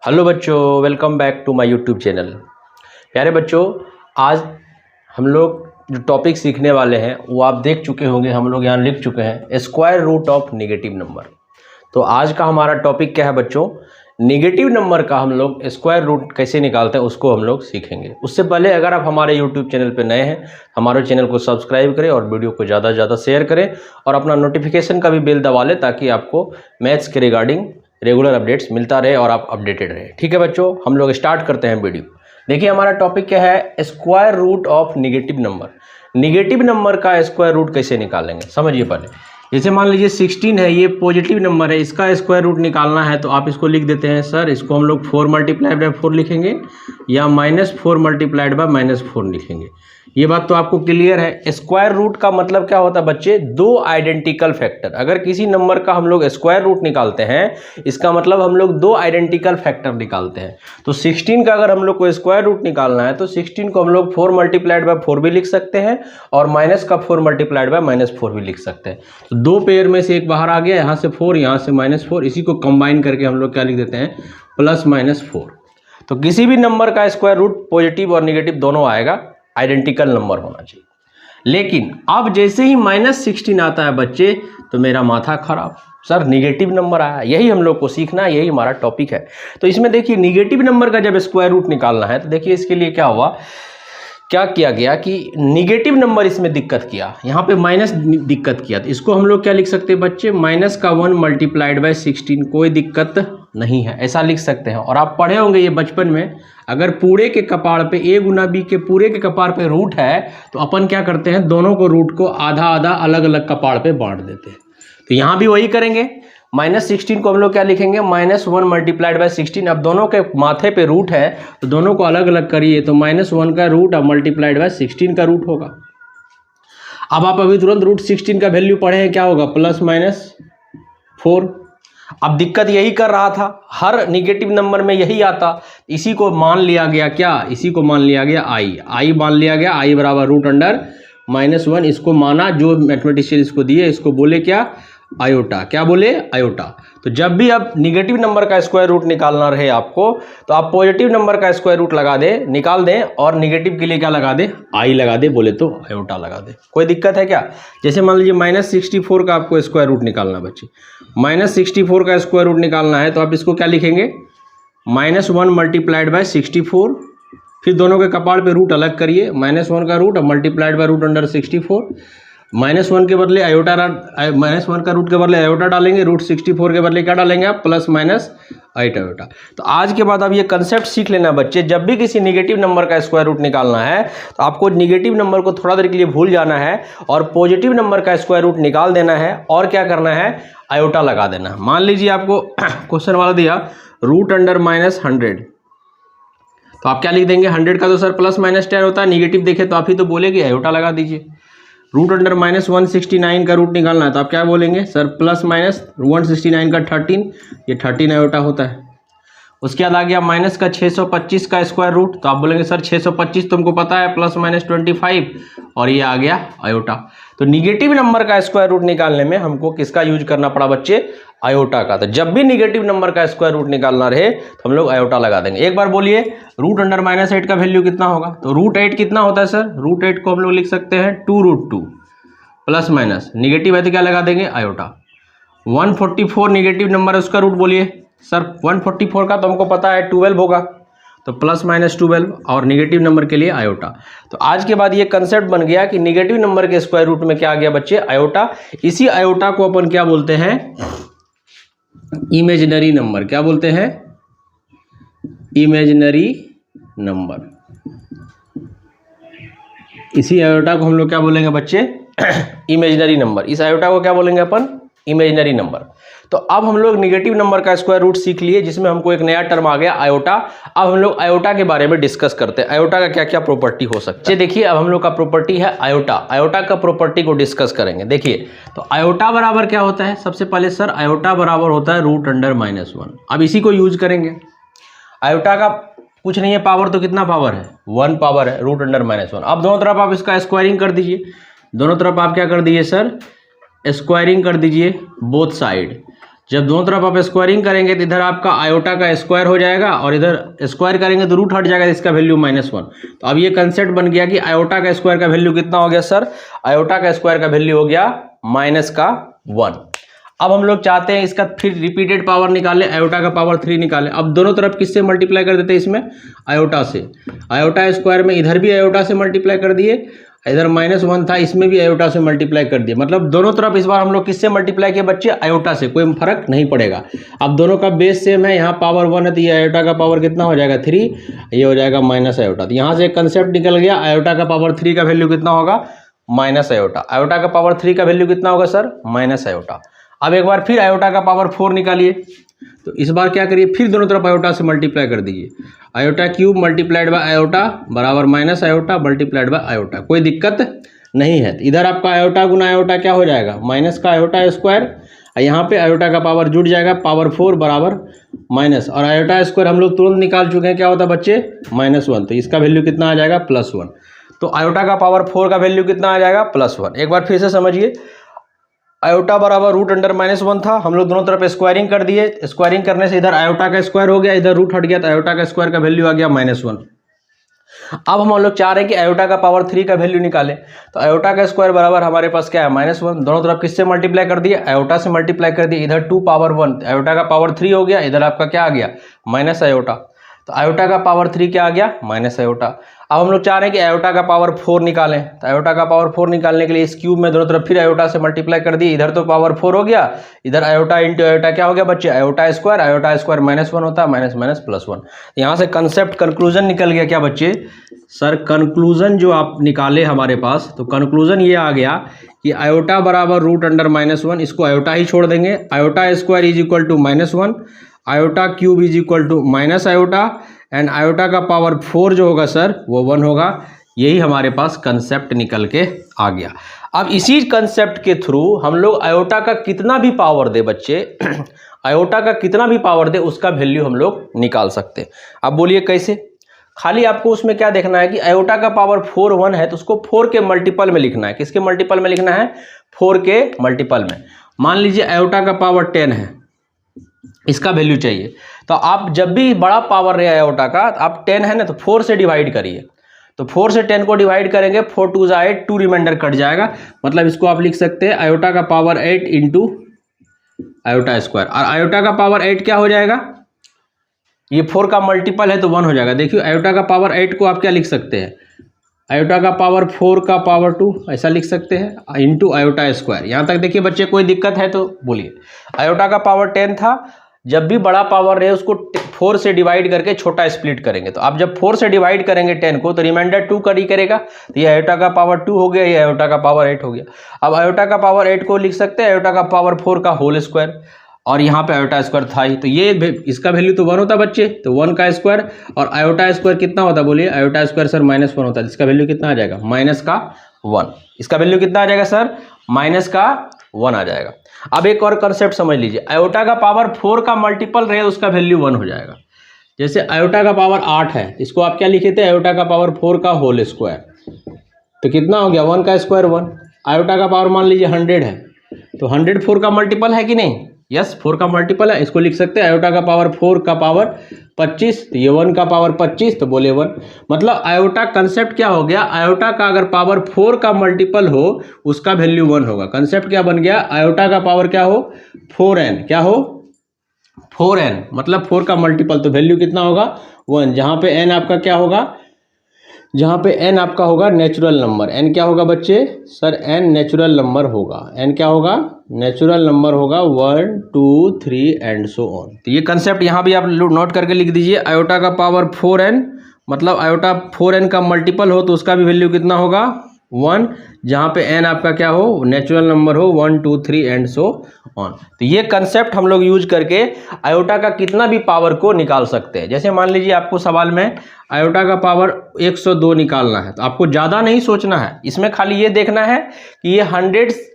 Hello बच्चों, welcome back to my YouTube channel. प्यारे बच्चों, आज हम लोग जो टॉपिक सीखने वाले हैं वो आप देख चुके होंगे, हम लोग यहाँ लिख चुके हैं square root of negative number. तो आज का हमारा टॉपिक क्या है बच्चों? नेगेटिव नंबर का हम लोग स्क्वायर रूट कैसे निकालते हैं उसको हम लोग सीखेंगे। उससे पहले अगर आप हमारे यूट्यूब चैनल पर नए हैं, हमारे चैनल को सब्सक्राइब करें और वीडियो को ज़्यादा से ज़्यादा शेयर करें और अपना नोटिफिकेशन का भी बेल दबा लें ताकि आपको मैथ्स के रिगार्डिंग रेगुलर अपडेट्स मिलता रहे और आप अपडेटेड रहे। ठीक है बच्चों, हम लोग स्टार्ट करते हैं वीडियो। देखिए हमारा टॉपिक क्या है, square root of negative number. Negative number का स्क्वायर रूट कैसे निकालेंगे समझिए पहले। जैसे मान लीजिए 16 है, ये पॉजिटिव नंबर है, इसका स्क्वायर रूट निकालना है तो आप इसको लिख देते हैं सर, इसको हम लोग 4 मल्टीप्लाइड बाय 4 लिखेंगे या -4 मल्टीप्लाइड बाय -4 लिखेंगे। ये बात तो आपको क्लियर है। स्क्वायर रूट का मतलब क्या होता है बच्चे? दो आइडेंटिकल फैक्टर। अगर किसी नंबर का हम लोग स्क्वायर रूट निकालते हैं इसका मतलब हम लोग दो आइडेंटिकल फैक्टर निकालते हैं। तो 16 का अगर हम लोग को स्क्वायर रूट निकालना है तो 16 को हम लोग 4 मल्टीप्लाइड बाय 4 भी लिख सकते हैं और माइनस का 4 मल्टीप्लाइड बाय -4 भी लिख सकते हैं। तो दो पेयर में से एक बाहर आ गया, यहाँ से 4 यहाँ से -4, इसी को कंबाइन करके हम लोग क्या लिख देते हैं, +-4। तो किसी भी नंबर का स्क्वायर रूट पॉजिटिव और निगेटिव दोनों आएगा, आइडेंटिकल नंबर होना चाहिए। लेकिन अब जैसे ही -16 आता है बच्चे तो मेरा माथा खराब, सर निगेटिव नंबर आया। यही हम लोग को सीखना है, यही हमारा टॉपिक है। तो इसमें देखिए निगेटिव नंबर का जब स्क्वायर रूट निकालना है तो देखिए इसके लिए क्या किया गया कि निगेटिव नंबर इसमें दिक्कत किया, यहाँ पे माइनस दिक्कत किया। तो इसको हम लोग क्या लिख सकते हैं बच्चे, -1 मल्टीप्लाइड बाय 16। कोई दिक्कत नहीं है, ऐसा लिख सकते हैं। और आप पढ़े होंगे ये बचपन में, अगर पूरे के कपाड़ पे a गुना b के पूरे के कपाड़ पे रूट है तो अपन क्या करते हैं, दोनों को रूट को आधा आधा अलग अलग कपाड़ पे बांट देते हैं। तो यहाँ भी वही करेंगे। -16 को हम लोग क्या लिखेंगे, -1 मल्टीप्लाइड बाय 16। अब दोनों के माथे पे रूट है तो दोनों को अलग अलग करिए तो -1 का रूट अब मल्टीप्लाइड बाय 16 का रूट होगा। अब आप अभी तुरंत रूट 16 का वैल्यू पढ़े हैं, क्या होगा, +-4। अब दिक्कत यही कर रहा था, हर निगेटिव नंबर में यही आता। इसी को मान लिया गया, क्या, इसी को मान लिया गया आई मान लिया गया, आई बराबर √(-1). इसको माना, जो मैथमेटिशियन इसको दिए इसको बोले क्या, आयोटा। क्या बोले, आयोटा। तो जब भी अब निगेटिव नंबर का स्क्वायर रूट निकालना रहे आपको तो आप पॉजिटिव नंबर का स्क्वायर रूट लगा दें, निकाल दें, और निगेटिव के लिए क्या लगा दें, आई लगा दे, बोले तो आयोटा लगा दे। कोई दिक्कत है क्या? जैसे मान लीजिए -64 का आपको स्क्वायर रूट निकालना बच्चे, -64 का स्क्वायर रूट निकालना है तो आप इसको क्या लिखेंगे, -1 मल्टीप्लाइड बाय 64। फिर दोनों के कपाड़ पे रूट अलग करिए, -1 का रूट मल्टीप्लाइड बाय √64। -1 के बदले आयोटा, -1 का रूट के बदले आयोटा डालेंगे, √64 के बदले क्या डालेंगे आप, +-8 आयोटा। तो आज के बाद अब ये कंसेप्ट सीख लेना बच्चे, जब भी किसी निगेटिव नंबर का स्क्वायर रूट निकालना है तो आपको निगेटिव नंबर को थोड़ा देर के लिए भूल जाना है और पॉजिटिव नंबर का स्क्वायर रूट निकाल देना है और क्या करना है, आयोटा लगा देना। मान लीजिए आपको क्वेश्चन वाला दिया √(-100), तो आप क्या लिख देंगे, 100 का तो सर +-10 होता है, निगेटिव देखे तो आप ही तो बोलेंगे आयोटा लगा दीजिए। √(-169) का रूट निकालना है तो आप क्या बोलेंगे, सर +-169 का 13, ये 13 आयोटा होता है। उसके बाद आ गया माइनस का 625 का स्क्वायर रूट, तो आप बोलेंगे सर 625 तुमको पता है, +-25, और ये आ गया आयोटा। तो निगेटिव नंबर का स्क्वायर रूट निकालने में हमको किसका यूज करना पड़ा बच्चे, आयोटा का। तो जब भी निगेटिव नंबर का स्क्वायर रूट निकालना रहे तो हम लोग आयोटा लगा देंगे। एक बार बोलिए, √(-8) का वैल्यू कितना होगा, तो √8 कितना होता है सर, √8 को हम लोग लिख सकते हैं 2√2, +- निगेटिव है तो क्या लगा देंगे, आयोटा। 144 निगेटिव नंबर है, उसका रूट बोलिए सर, 144 का तो हमको पता है 12 होगा, तो +-12 और निगेटिव नंबर के लिए आयोटा। तो आज के बाद ये कंसेप्ट बन गया कि निगेटिव नंबर के स्क्वायर रूट में क्या आ गया बच्चे, आयोटा। इसी आयोटा को अपन क्या बोलते हैं, इमेजिनरी नंबर। क्या बोलते हैं, इमेजिनरी नंबर। इसी आयोटा को हम लोग क्या बोलेंगे बच्चे, इमेजिनरी नंबर। इस आयोटा को क्या बोलेंगे अपन, इमेजिनरी नंबर। तो अब हम लोग निगेटिव नंबर का स्क्वायर रूट सीख लिए, जिसमें हमको एक नया टर्म आ गया, आयोटा। अब हम लोग आयोटा के बारे में डिस्कस करते हैं, आयोटा का क्या क्या प्रॉपर्टी हो सकता है। देखिए अब हम लोग का प्रॉपर्टी है आयोटा। आयोटा का प्रॉपर्टी को डिस्कस करेंगे। देखिए तो आयोटा बराबर क्या होता है, सबसे पहले सर आयोटा बराबर होता है √(-1). अब इसी को यूज करेंगे। आयोटा का कुछ नहीं है, पावर तो कितना पावर है, 1 पावर है, √(-1). अब दोनों तरफ आप इसका स्क्वायरिंग कर दीजिए, दोनों तरफ आप क्या कर दीजिए सर, स्क्वायरिंग कर दीजिए बोथ साइड। जब दोनों तरफ आप स्क्वायरिंग करेंगे तो इधर आपका आयोटा का स्क्वायर हो जाएगा और इधर स्क्वायर करेंगे तो रूट हट जाएगा, इसका वैल्यू -1। तो अब ये कंसेप्ट बन गया कि आयोटा का स्क्वायर का वैल्यू कितना हो गया सर, आयोटा का स्क्वायर का वैल्यू हो गया -1। अब हम लोग चाहते हैं इसका फिर रिपीटेड पावर निकालें, आयोटा का पावर 3 निकालें। अब दोनों तरफ किससे मल्टीप्लाई कर देते हैं, इसमें आयोटा से। आयोटा स्क्वायर में इधर भी आयोटा से मल्टीप्लाई कर दिए, इधर -1 था इसमें भी आयोटा से मल्टीप्लाई कर दिए। मतलब दोनों तरफ इस बार हम लोग किससे मल्टीप्लाई किए बच्चे, आयोटा से, कोई फर्क नहीं पड़ेगा। अब दोनों का बेस सेम है, यहाँ पावर 1 है तो ये आयोटा का पावर कितना हो जाएगा 3, ये हो जाएगा माइनस आयोटा। तो यहाँ से एक कंसेप्ट निकल गया, आयोटा का पावर 3 का वैल्यू कितना होगा, माइनस आयोटा। आयोटा का पावर 3 का वैल्यू कितना होगा सर, माइनस आयोटा। अब एक बार फिर आयोटा का पावर 4 निकालिए, तो इस बार क्या करिए, फिर दोनों तरफ आयोटा से मल्टीप्लाई कर दीजिए। Iota cube multiplied by iota बराबर minus iota multiplied by iota, कोई दिक्कत नहीं है। तो इधर आपका आयोटा गुना आयोटा क्या हो जाएगा, माइनस का आयोटा स्क्वायर, यहाँ पे आयोटा का पावर जुड़ जाएगा, पावर 4 बराबर माइनस, और आयोटा स्क्वायर हम लोग तुरंत निकाल चुके हैं, क्या होता है बच्चे, -1। तो इसका वैल्यू कितना आ जाएगा, +1। तो आयोटा का पावर 4 का वैल्यू कितना आ जाएगा, +1। एक बार फिर से समझिए, आयोटा बराबर रूट अंडर -1 था, हम लोग दोनों तरफ स्क्वायरिंग कर दिए। स्क्वायरिंग करने से इधर आयोटा का स्क्वायर हो गया, इधर रूट हट गया, तो आयोटा का स्क्वायर का वैल्यू आ गया -1। अब हम लोग चाह रहे हैं कि आयोटा का पावर 3 का वैल्यू निकालें। तो आयोटा का स्क्वायर बराबर हमारे पास क्या है, -1। दोनों तरफ किससे मल्टीप्लाई कर दिए, आयोटा से मल्टीप्लाई कर दिए। इधर 2 पावर 1, आयोटा का पावर 3 हो गया, इधर आपका क्या आ गया, माइनस आयोटा। तो आयोटा का पावर 3 क्या आ गया, माइनस आयोटा। अब हम लोग चाह रहे हैं कि आयोटा का पावर 4 निकालें। तो आयोटा का पावर 4 निकालने के लिए इस क्यूब में दोनों तरफ फिर आयोटा से मल्टीप्लाई कर दिए। इधर तो पावर 4 हो गया, इधर आयोटा इंटू आयोटा क्या हो गया बच्चे, आयोटा स्क्वायर -1 होता है, माइनस +1। यहाँ से कंसेप्ट कंक्लूजन निकल गया क्या बच्चे, सर कंक्लूजन जो आप निकाले हमारे पास, तो कंक्लूजन ये आ गया कि आयोटा बराबर रूट अंडर -1, इसको आयोटा ही छोड़ देंगे। Iota square is equal to -1, iota cube is equal to minus iota, and iota का पावर 4 जो होगा सर वो 1 होगा। यही हमारे पास कंसेप्ट निकल के आ गया। अब इसी कंसेप्ट के थ्रू हम लोग आयोटा का कितना भी पावर दे बच्चे आयोटा का कितना भी पावर दे उसका वैल्यू हम लोग निकाल सकते हैं। अब बोलिए कैसे, खाली आपको उसमें क्या देखना है कि आयोटा का पावर 4 1 है तो उसको 4 के मल्टीपल में लिखना है। किसके मल्टीपल में लिखना है, 4 के मल्टीपल में। मान लीजिए आयोटा का पावर 10 है, इसका वैल्यू चाहिए, तो आप जब भी बड़ा पावर रहे आयोटा का, आप 10 है ना तो 4 से डिवाइड करिए। तो 4 से 10 को डिवाइड करेंगे, 4 2 जा 8, 2 रिमाइंडर कट जाएगा। मतलब इसको आप लिख सकते हैं आयोटा का पावर 8 इंटू आयोटा स्क्वायर। और आयोटा का पावर 8 क्या हो जाएगा, ये 4 का मल्टीपल है तो 1 हो जाएगा। देखिए आयोटा का पावर 8 को आप क्या लिख सकते हैं, आयोटा का पावर 4 का पावर 2 ऐसा लिख सकते हैं, इंटू आयोटा स्क्वायर। यहाँ तक देखिए बच्चे कोई दिक्कत है तो बोलिए। आयोटा का पावर 10 था, जब भी बड़ा पावर रहे उसको 4 से डिवाइड करके छोटा स्प्लिट करेंगे। तो आप जब 4 से डिवाइड करेंगे 10 को तो रिमाइंडर 2 का ही करेगा, तो ये आयोटा का पावर 2 हो गया, ये आयोटा का पावर 8 हो गया। अब आयोटा का पावर 8 को लिख सकते हैं आयोटा का पावर 4 का होल स्क्वायर, और यहाँ पे आयोटा स्क्वायर था ही, तो ये इसका वैल्यू तो 1 होता बच्चे, तो 1 का स्क्वायर। और आयोटा स्क्वायर कितना होता बोलिए, आयोटा स्क्वायर सर -1 होता है, इसका वैल्यू कितना आ जाएगा, -1। इसका वैल्यू कितना आ जाएगा सर, -1 आ जाएगा। अब एक और कंसेप्ट समझ लीजिए, आयोटा का पावर 4 का मल्टीपल रहे उसका वैल्यू 1 हो जाएगा। जैसे आयोटा का पावर 8 है, इसको आप क्या लिखे थे, आयोटा का पावर 4 का होल स्क्वायर, तो कितना हो गया, 1 का स्क्वायर 1। आयोटा का पावर मान लीजिए 100 है, तो 100 4 का मल्टीपल है कि नहीं, यस 4 का मल्टीपल है। इसको लिख सकते हैं आयोटा का पावर 4 का पावर 25, तो ये 1 का पावर 25, तो बोले 1। मतलब आयोटा कंसेप्ट क्या हो गया, आयोटा का अगर पावर 4 का मल्टीपल हो उसका वैल्यू 1 होगा। कंसेप्ट क्या बन गया, आयोटा का पावर क्या हो, 4n, क्या हो 4n, मतलब 4 का मल्टीपल, तो वैल्यू कितना होगा 1। जहाँ पे n आपका क्या होगा, जहाँ पे n आपका होगा नेचुरल नंबर। n क्या होगा बच्चे, सर n नेचुरल नंबर होगा। n क्या होगा, नेचुरल नंबर होगा 1 2 3 एंड सो ऑन। तो ये कंसेप्ट यहाँ भी आप नोट करके लिख दीजिए। आयोटा का पावर 4n, मतलब आयोटा 4n का मल्टीपल हो तो उसका भी वैल्यू कितना होगा 1, जहाँ पे n आपका क्या हो, नेचुरल नंबर हो 1 2 3 एंड सो ऑन। तो ये कंसेप्ट हम लोग यूज करके आयोटा का कितना भी पावर को निकाल सकते हैं। जैसे मान लीजिए आपको सवाल में आयोटा का पावर 102 निकालना है, तो आपको ज़्यादा नहीं सोचना है, इसमें खाली ये देखना है कि ये 100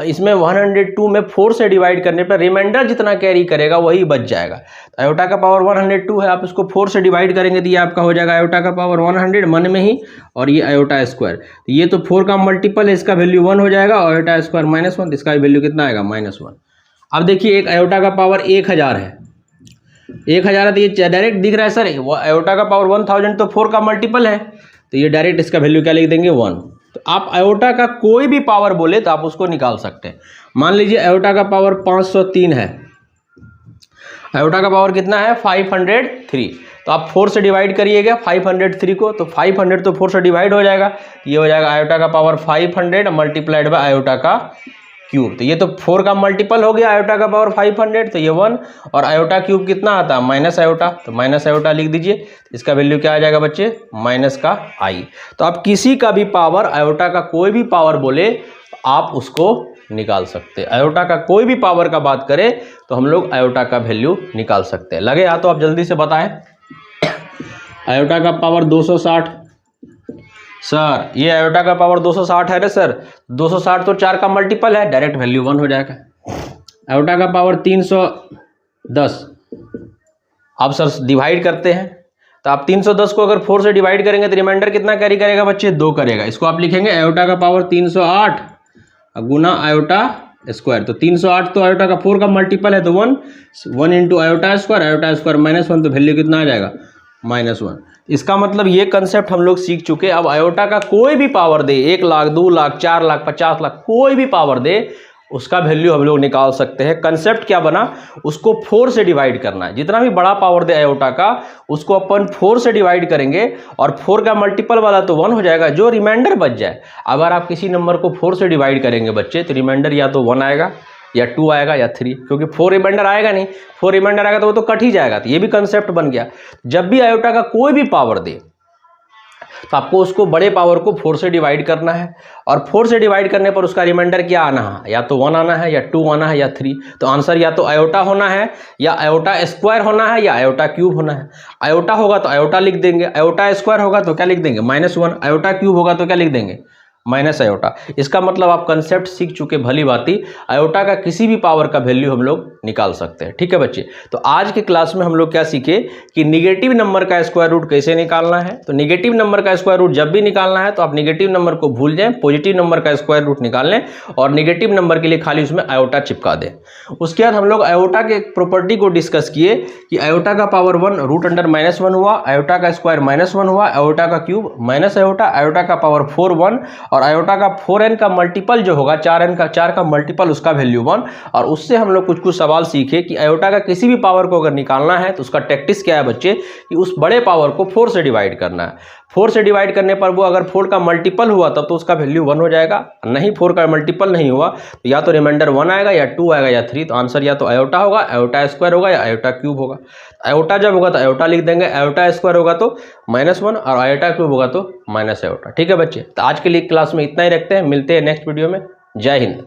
इसमें 102 में 4 से डिवाइड करने पर रिमाइंडर जितना कैरी करेगा वही बच जाएगा। तो आयोटा का पावर 102 है, आप इसको 4 से डिवाइड करेंगे तो ये आपका हो जाएगा आयोटा का पावर 100 मन में ही, और ये आयोटा स्क्वायर, तो ये तो 4 का मल्टीपल है, इसका वैल्यू 1 हो जाएगा, और आयोटा स्क्वायर -1, तो इसका वैल्यू कितना आएगा, -1। अब देखिए एक आयोटा का पावर 1000 है, 1000 है तो ये डायरेक्ट दिख रहा है सर, वो आयोटा का पावर 1000 तो 4 का मल्टीपल है, तो ये डायरेक्ट इसका वैल्यू क्या लिख देंगे 1। तो आप आयोटा का कोई भी पावर बोले तो आप उसको निकाल सकते हैं। मान लीजिए आयोटा का पावर 503 है, आयोटा का पावर कितना है 503, तो आप 4 से डिवाइड करिएगा 503 को, तो 500 तो 4 से डिवाइड हो जाएगा, ये हो जाएगा आयोटा का पावर 500 मल्टीप्लाइड बाय आयोटा का क्यूब। तो ये तो 4 का मल्टीपल हो गया आयोटा का पावर 500, तो ये 1, और आयोटा क्यूब कितना आता है माइनस आयोटा, तो माइनस आयोटा लिख दीजिए, इसका वैल्यू क्या आ जाएगा बच्चे माइनस का आई। तो आप किसी का भी पावर आयोटा का कोई भी पावर बोले आप उसको निकाल सकते हैं। आयोटा का कोई भी पावर का बात करें तो हम लोग आयोटा का वैल्यू निकाल सकते हैं। लगे या तो आप जल्दी से बताएं। आयोटा का पावर 260, सर ये आयोटा का पावर 260 है ना सर, 260 तो 4 का मल्टीपल है, डायरेक्ट वैल्यू 1 हो जाएगा। आयोटा का पावर 310, अब सर डिवाइड करते हैं, तो आप 310 को अगर 4 से डिवाइड करेंगे तो रिमाइंडर कितना कैरी करेगा बच्चे 2 करेगा। इसको आप लिखेंगे आयोटा का पावर 308 गुना आयोटा स्क्वायर, तो 308 तो आयोटा का 4 का मल्टीपल है तो 1 इंटू आयोटा स्क्वायर माइनस 1, तो वैल्यू कितना आ जाएगा -1। इसका मतलब ये कंसेप्ट हम लोग सीख चुके। अब आयोटा का कोई भी पावर दे, 1 लाख 2 लाख 4 लाख 50 लाख कोई भी पावर दे, उसका वैल्यू हम लोग निकाल सकते हैं। कंसेप्ट क्या बना, उसको 4 से डिवाइड करना है। जितना भी बड़ा पावर दे आयोटा का उसको अपन 4 से डिवाइड करेंगे और 4 का मल्टीपल वाला तो 1 हो जाएगा, जो रिमाइंडर बच जाए। अगर आप किसी नंबर को 4 से डिवाइड करेंगे बच्चे तो रिमाइंडर या तो 1 आएगा या 2 आएगा या 3, क्योंकि 4 रिमाइंडर आएगा नहीं, 4 रिमाइंडर आएगा तो वो तो कट ही जाएगा। तो ये भी कंसेप्ट बन गया। जब भी आयोटा का कोई भी पावर दे तो आपको उसको बड़े पावर को 4 से डिवाइड करना है, और 4 से डिवाइड करने पर उसका रिमाइंडर क्या आना है, या तो 1 आना है या 2 आना है या 3। तो आंसर या तो आयोटा होना है या आयोटा स्क्वायर होना है या आयोटा क्यूब होना है। आयोटा होगा तो आयोटा लिख देंगे, आयोटा स्क्वायर होगा तो क्या लिख देंगे -1, आयोटा क्यूब होगा तो क्या लिख देंगे माइनस आयोटा। इसका मतलब आप कंसेप्ट सीख चुके भली भांति। आयोटा का किसी भी पावर का वैल्यू हम लोग निकाल सकते हैं। ठीक है बच्चे, तो आज के क्लास में हम लोग क्या सीखे कि निगेटिव नंबर का स्क्वायर रूट कैसे निकालना है। तो निगेटिव नंबर का स्क्वायर रूट जब भी निकालना है तो आप निगेटिव नंबर को भूल जाएं, पॉजिटिव नंबर का स्क्वायर रूट निकाल लें और निगेटिव नंबर के लिए खाली उसमें आयोटा चिपका दें। उसके बाद हम लोग आयोटा के प्रॉपर्टी को डिस्कस किए कि आयोटा का पावर 1 रूट अंडर -1 हुआ, आयोटा का स्क्वायर -1 हुआ, आयोटा का क्यूब माइनस आयोटा, आयोटा का पावर 4 1, और आयोटा का 4n का मल्टीपल जो होगा 4 का मल्टीपल उसका वैल्यू 1। और उससे हम लोग कुछ सवाल सीखे कि आयोटा का किसी भी पावर को अगर निकालना है तो उसका टैक्टिस क्या है बच्चे, कि उस बड़े पावर को 4 से डिवाइड करना है। 4 से डिवाइड करने पर वो अगर 4 का मल्टीपल हुआ तब तो उसका वैल्यू 1 हो जाएगा, नहीं 4 का मल्टीपल नहीं हुआ तो या तो रिमाइंडर 1 आएगा या 2 आएगा या 3। तो आंसर या तो आयोटा होगा, आयोटा स्क्वायर होगा या आयोटा क्यूब होगा। आयोटा जब होगा तो आयोटा लिख देंगे, आयोटा स्क्वायर होगा तो -1 और आयोटा क्यूब होगा तो माइनस आयोटा। ठीक है बच्चे, तो आज के लिए क्लास में इतना ही रखते हैं, मिलते हैं नेक्स्ट वीडियो में। जय हिंद।